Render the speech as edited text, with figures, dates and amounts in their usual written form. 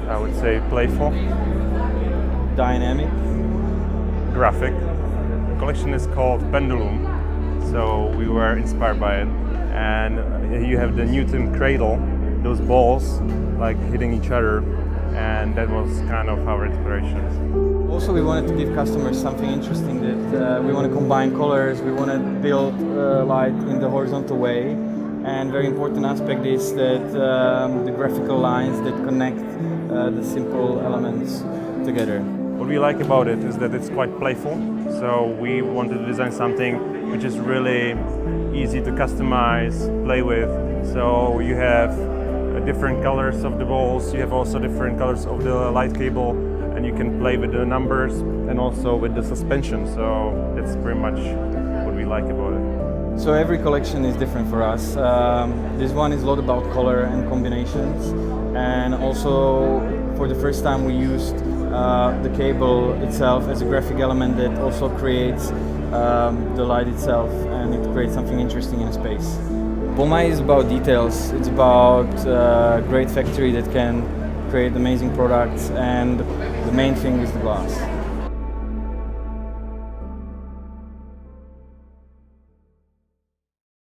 I would say playful, dynamic, graphic. The collection is called Pendulum, so we were inspired by it. And you have the Newton cradle, those balls like hitting each other, and that was kind of our inspiration. Also, we wanted to give customers something interesting, that we want to combine colors, we want to build light in the horizontal way, and very important aspect is that the graphical lines that connect the simple elements together. What we like about it is that it's quite playful, so we wanted to design something which is really easy to customize, play with. So you have different colors of the balls, you have also different colors of the light cable, and you can play with the numbers and also with the suspension. So that's pretty much what we like about it. So every collection is different for us. This one is a lot about color and combinations, and also for the first time we used the cable itself as a graphic element that also creates the light itself, and it creates something interesting in space. Bomma is about details. It's about a great factory that can create amazing products, and the main thing is the glass.